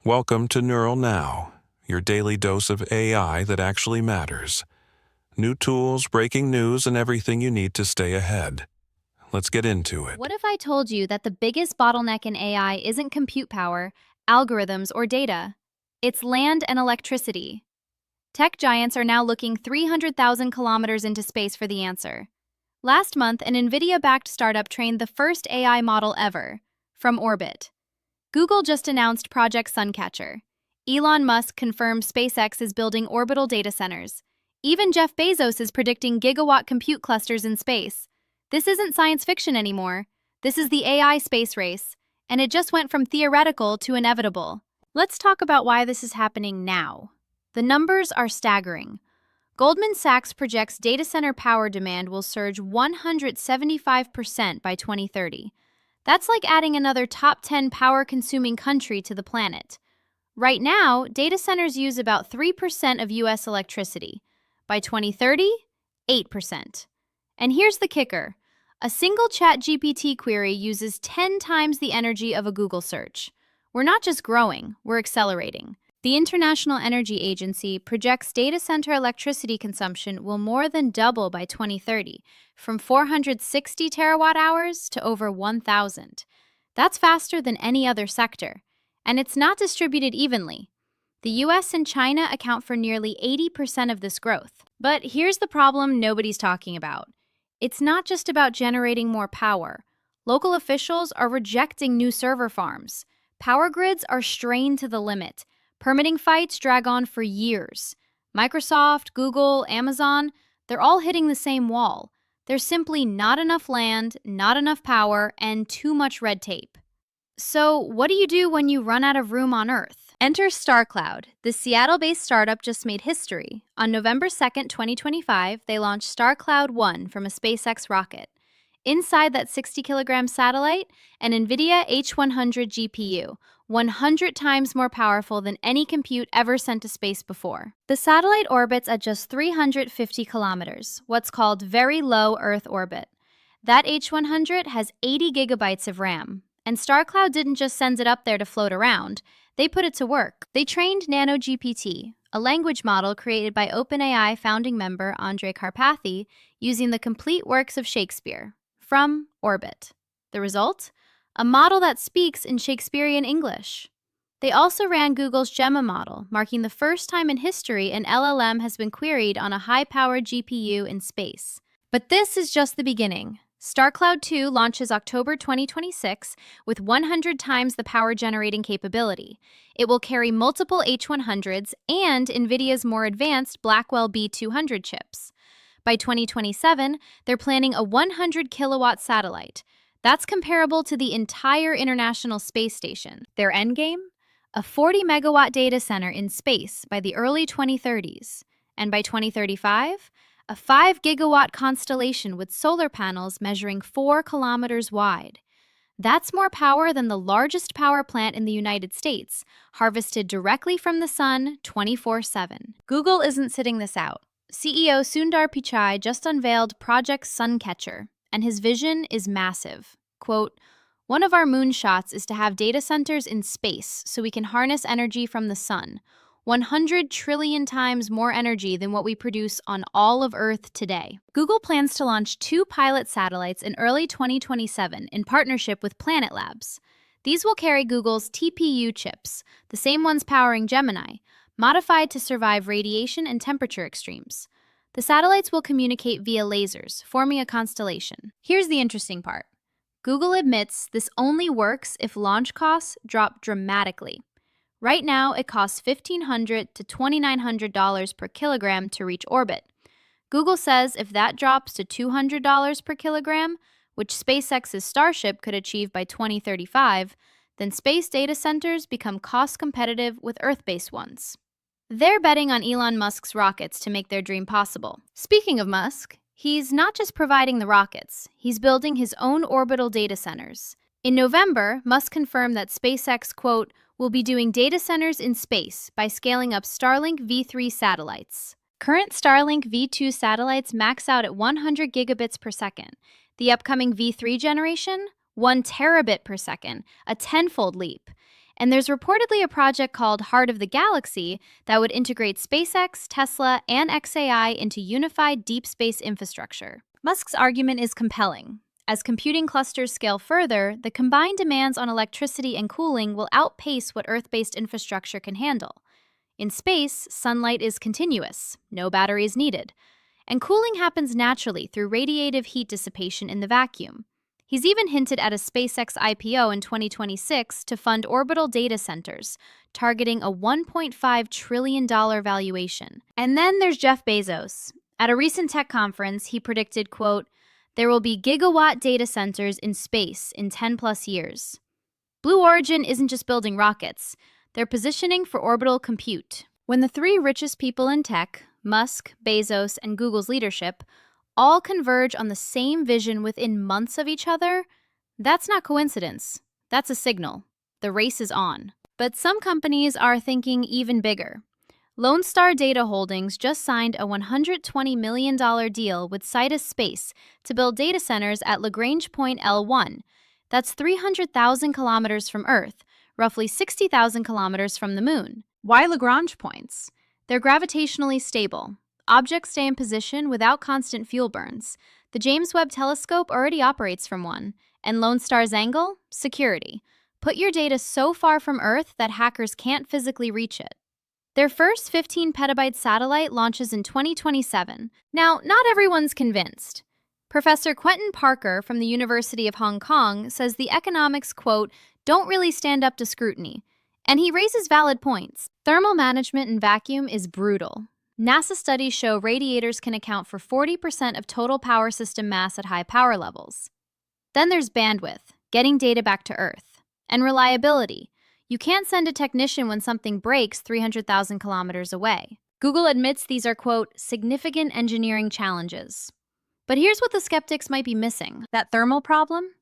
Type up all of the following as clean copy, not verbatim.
Welcome to Neural Now, your daily dose of AI that actually matters. New tools, breaking news, and everything you need to stay ahead. Let's get into it. What if I told you that the biggest bottleneck in AI isn't compute power, algorithms, or data? It's land and electricity. Tech giants are now looking 300,000 kilometers into space for the answer. Last month, an NVIDIA-backed startup trained the first AI model ever, from orbit. Google just announced Project Suncatcher. Elon Musk confirmed SpaceX is building orbital data centers. Even Jeff Bezos is predicting gigawatt compute clusters in space. This isn't science fiction anymore. This is the AI space race, and it just went from theoretical to inevitable. Let's talk about why this is happening now. The numbers are staggering. Goldman Sachs projects data center power demand will surge 175% by 2030. That's like adding another top 10 power-consuming country to the planet. Right now, data centers use about 3% of US electricity. By 2030, 8%. And here's the kicker. A single ChatGPT query uses 10 times the energy of a Google search. We're not just growing, we're accelerating. The International Energy Agency projects data center electricity consumption will more than double by 2030, from 460 terawatt-hours to over 1,000. That's faster than any other sector. And it's not distributed evenly. The US and China account for nearly 80% of this growth. But here's the problem nobody's talking about. It's not just about generating more power. Local officials are rejecting new server farms. Power grids are strained to the limit. Permitting fights drag on for years. Microsoft, Google, Amazon, they're all hitting the same wall. There's simply not enough land, not enough power, and too much red tape. So, what do you do when you run out of room on Earth? Enter StarCloud. The Seattle-based startup just made history. On November 2nd, 2025, they launched StarCloud 1 from a SpaceX rocket. Inside that 60-kilogram satellite, an NVIDIA H100 GPU, 100 times more powerful than any compute ever sent to space before. The satellite orbits at just 350 kilometers, what's called very low Earth orbit. That H100 has 80 gigabytes of RAM. And StarCloud didn't just send it up there to float around. They put it to work. They trained NanoGPT, a language model created by OpenAI founding member Andrej Karpathy, using the complete works of Shakespeare, from orbit. The result? A model that speaks in Shakespearean English. They also ran Google's Gemma model, marking the first time in history an LLM has been queried on a high-powered GPU in space. But this is just the beginning. StarCloud 2 launches October 2026 with 100 times the power-generating capability. It will carry multiple H100s and NVIDIA's more advanced Blackwell B200 chips. By 2027, they're planning a 100-kilowatt satellite. That's comparable to the entire International Space Station. Their endgame? A 40-megawatt data center in space by the early 2030s. And by 2035, a 5-gigawatt constellation with solar panels measuring 4 kilometers wide. That's more power than the largest power plant in the United States, harvested directly from the sun 24/7. Google isn't sitting this out. CEO Sundar Pichai just unveiled Project Suncatcher, and his vision is massive. Quote, "One of our moonshots is to have data centers in space so we can harness energy from the sun. 100 trillion times more energy than what we produce on all of Earth today." Google plans to launch 2 pilot satellites in early 2027 in partnership with Planet Labs. These will carry Google's TPU chips, the same ones powering Gemini, modified to survive radiation and temperature extremes. The satellites will communicate via lasers, forming a constellation. Here's the interesting part. Google admits this only works if launch costs drop dramatically. Right now, it costs $1,500 to $2,900 per kilogram to reach orbit. Google says if that drops to $200 per kilogram, which SpaceX's Starship could achieve by 2035, then space data centers become cost-competitive with Earth-based ones. They're betting on Elon Musk's rockets to make their dream possible. Speaking of Musk, he's not just providing the rockets, he's building his own orbital data centers. In November, Musk confirmed that SpaceX, quote, "will be doing data centers in space by scaling up Starlink V3 satellites." Current Starlink V2 satellites max out at 100 gigabits per second. The upcoming V3 generation, 1 terabit per second, a tenfold leap. And there's reportedly a project called Heart of the Galaxy that would integrate SpaceX, Tesla, and xAI into unified deep space infrastructure. Musk's argument is compelling. As computing clusters scale further, the combined demands on electricity and cooling will outpace what Earth-based infrastructure can handle. In space, sunlight is continuous, no batteries needed, and cooling happens naturally through radiative heat dissipation in the vacuum. He's even hinted at a SpaceX IPO in 2026 to fund orbital data centers, targeting a $1.5 trillion valuation. And then there's Jeff Bezos. At a recent tech conference, he predicted, quote, "There will be gigawatt data centers in space in 10 plus years." Blue Origin isn't just building rockets, they're positioning for orbital compute. When the three richest people in tech, Musk, Bezos, and Google's leadership, all converge on the same vision within months of each other, that's not coincidence. That's a signal. The race is on. But some companies are thinking even bigger. Lone Star Data Holdings just signed a $120 million deal with Sidus Space to build data centers at Lagrange Point L1. That's 300,000 kilometers from Earth, roughly 60,000 kilometers from the Moon. Why Lagrange points? They're gravitationally stable. Objects stay in position without constant fuel burns. The James Webb Telescope already operates from one. And Lone Star's angle? Security. Put your data so far from Earth that hackers can't physically reach it. Their first 15-petabyte satellite launches in 2027. Now, not everyone's convinced. Professor Quentin Parker from the University of Hong Kong says the economics, quote, "don't really stand up to scrutiny." And he raises valid points. Thermal management in vacuum is brutal. NASA studies show radiators can account for 40% of total power system mass at high power levels. Then there's bandwidth, getting data back to Earth. And reliability. You can't send a technician when something breaks 300,000 kilometers away. Google admits these are, quote, "significant engineering challenges." But here's what the skeptics might be missing. That thermal problem?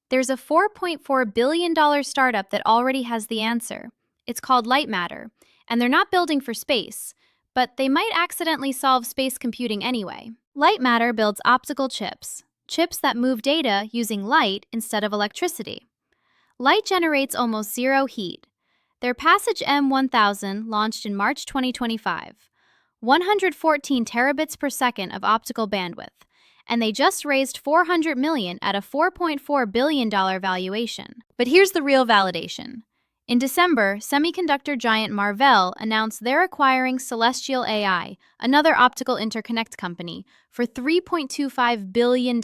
There's a $4.4 billion startup that already has the answer. It's called Light Matter, and they're not building for space, but they might accidentally solve space computing anyway. Light Matter builds optical chips that move data using light instead of electricity. Light generates almost zero heat. Their Passage M1000 launched in March 2025, 114 terabits per second of optical bandwidth, and they just raised $400 million at a $4.4 billion valuation. But here's the real validation. In December, semiconductor giant Marvell announced they're acquiring Celestial AI, another optical interconnect company, for $3.25 billion,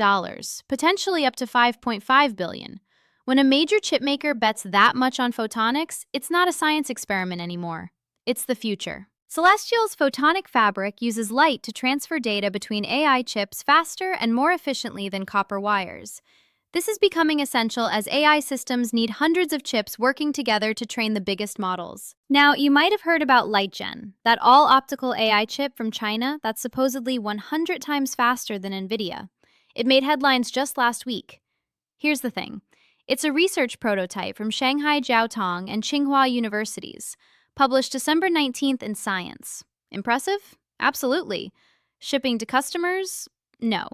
potentially up to $5.5 billion. When a major chipmaker bets that much on photonics, it's not a science experiment anymore. It's the future. Celestial's photonic fabric uses light to transfer data between AI chips faster and more efficiently than copper wires. This is becoming essential as AI systems need hundreds of chips working together to train the biggest models. Now, you might have heard about LightGen, that all-optical AI chip from China that's supposedly 100 times faster than NVIDIA. It made headlines just last week. Here's the thing. It's a research prototype from Shanghai Jiaotong and Tsinghua universities, published December 19th in Science. Impressive? Absolutely. Shipping to customers? No.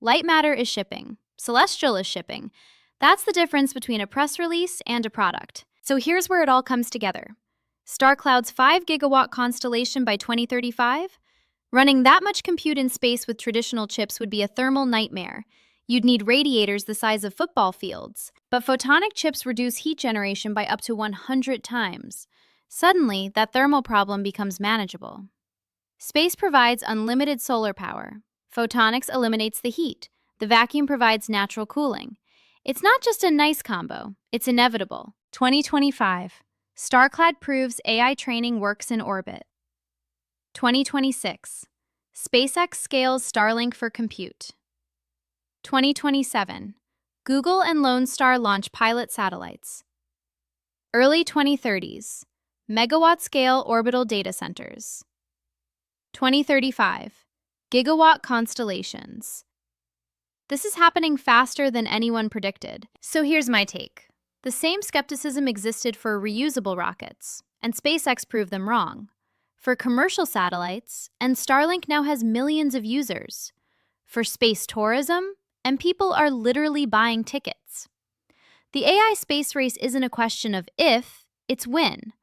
Light Matter is shipping. Celestial is shipping. That's the difference between a press release and a product. So here's where it all comes together. Starcloud's 5-gigawatt constellation by 2035? Running that much compute in space with traditional chips would be a thermal nightmare. You'd need radiators the size of football fields. But photonic chips reduce heat generation by up to 100 times. Suddenly, that thermal problem becomes manageable. Space provides unlimited solar power. Photonics eliminates the heat. The vacuum provides natural cooling. It's not just a nice combo, it's inevitable. 2025. StarCloud proves AI training works in orbit. 2026. SpaceX scales Starlink for compute. 2027. Google and Lone Star launch pilot satellites. Early 2030s. Megawatt-scale orbital data centers. 2035. Gigawatt constellations. This is happening faster than anyone predicted. So here's my take. The same skepticism existed for reusable rockets, and SpaceX proved them wrong. For commercial satellites, and Starlink now has millions of users. For space tourism, and people are literally buying tickets. The AI space race isn't a question of if, It's win.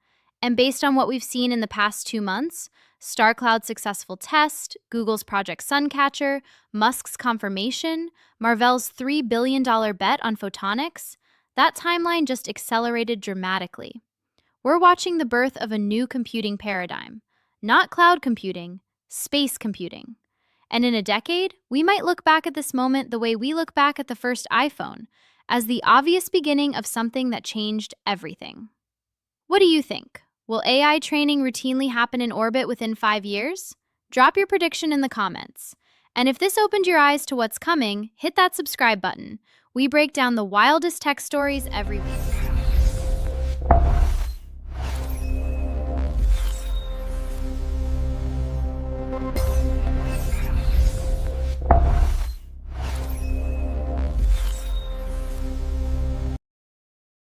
And based on what we've seen in the past 2 months, StarCloud's successful test, Google's Project Suncatcher, Musk's confirmation, Marvell's $3 billion bet on photonics, that timeline just accelerated dramatically. We're watching the birth of a new computing paradigm. Not cloud computing, space computing. And in a decade, we might look back at this moment the way we look back at the first iPhone, as the obvious beginning of something that changed everything. What do you think? Will AI training routinely happen in orbit within 5 years? Drop your prediction in the comments. And if this opened your eyes to what's coming, hit that subscribe button. We break down the wildest tech stories every week.